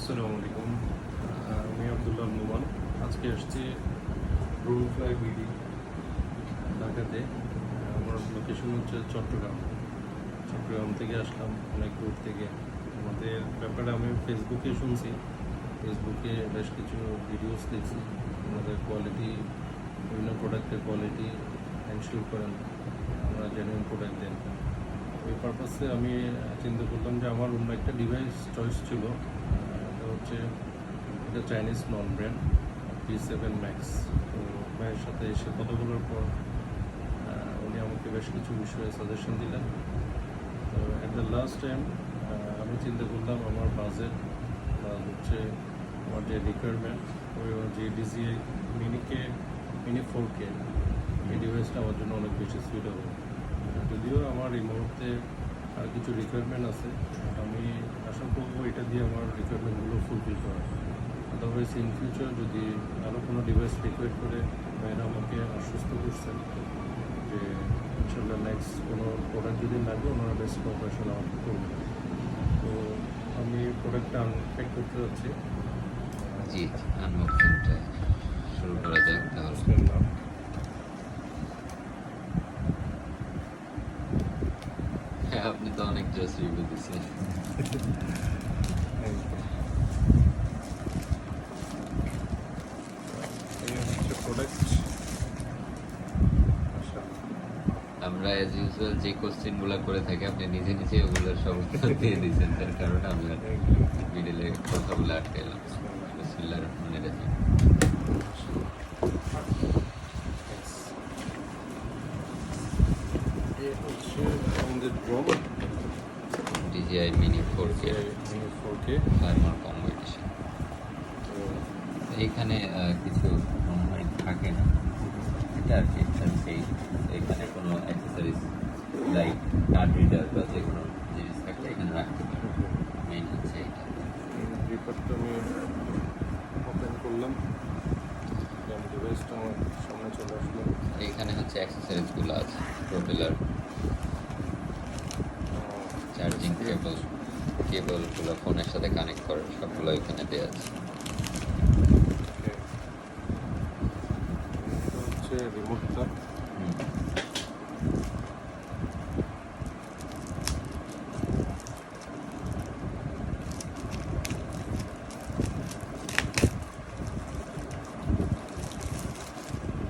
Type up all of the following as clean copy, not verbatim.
আসসালামু আলাইকুম। আমি আব্দুল্লাহ নোমান। আজকে আসছি ড্রোন ফ্লাই বিডি ঢাকাতে। আমার লোকেশন হচ্ছে চট্টগ্রাম থেকে আসলাম অনেক দূর থেকে। আমাদের ব্যাপারে আমি ফেসবুকে শুনছি, ফেসবুকে বেশ কিছু ভিডিওস দেখছি। আমাদের কোয়ালিটি, বিভিন্ন প্রোডাক্টের কোয়ালিটি এনশিওর করেন, আমরা জেনুইন প্রোডাক্ট দেন। ওই পারপাসে আমি চিন্তা করলাম যে আমার অন্য একটা ডিভাইস চয়েস ছিল। এটা হচ্ছে এটা চাইনিজ নন ব্র্যান্ড P7 Max। তো ভাইয়ের সাথে এসে কথা বলার পর উনি আমাকে বেশ কিছু বিষয়ে সাজেশন দিলেন। তো অ্যাট দ্য লাস্ট টাইম আমি চিন্তা করলাম আমার বাজেট হচ্ছে আমার যে রিকোয়ারমেন্ট, ওই যে DJI মিনি 4K এই ডিভাইসটা আমার জন্য অনেক বেশি সুইটেবল। যদিও আমার এই মুহূর্তে আর কিছু রিকোয়ারমেন্ট আছে, আমি আশা করবো এটা দিয়ে আমার রিকোয়ারমেন্টগুলো ফুলফিল করা। আদারওয়াইজ ইন ফিউচার যদি আরও কোনো ডিভাইস রিকোয়ার করে, এরা আমাকে আশ্বস্ত করছেন যে ইনশাল্লাহ নেক্সট কোনো প্রোডাক্ট যদি লাগে ওনারা বেস্ট কোঅপারেশন আমাকে করবে। তো আমি প্রোডাক্টটা আনপ্যাক করতে যাচ্ছি। জি, আনবক্সিংটা শুরু করা যাক তাহলে। হ্যাঁ, আপনি তো অনেক ড্রেস রিভিউ দিচ্ছেন। আমরা অ্যাজ ইউজুয়াল যে কোশ্চেনগুলো করে থাকি আপনি নিজে নিজে ওগুলো সব উত্তর দিয়ে দিয়েছেন, তার কারণে আমরা মিডিলে কথা বলে আটকে এলাম। বিসমিল্লাহির রহমানির রহিম। আমাদের drone DJI mini 4K farmer combo edition. এইখানে কিছু মনে হয় থাকে না, এটা আর কি সেই এখানে কোনো অ্যাক্সেসরিজ লাইক কার্ড রিডার বা যে কোনো জিনিস থাকলে এখানে রাখতে পারে। মেইন হচ্ছে এটা। রিপোর্টটা আমি ওপেন করলাম, ডিভাইসটা আমার সামনে চলে আসলো। এখানে হচ্ছে অ্যাক্সেসরিজগুলো আছে, প্রোপেলার, চার্জিং কেবলগুলো ফোনের সাথে কানেক্ট করে সবগুলো এখানে দেওয়া আছে। হচ্ছে রিমোটটা।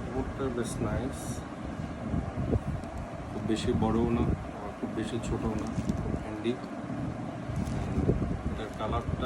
রিমোটটা বেশ নাইস, খুব বেশি বড়ও না, খুব বেশি ছোটও না, খুব হ্যান্ডি। এটার কালারটা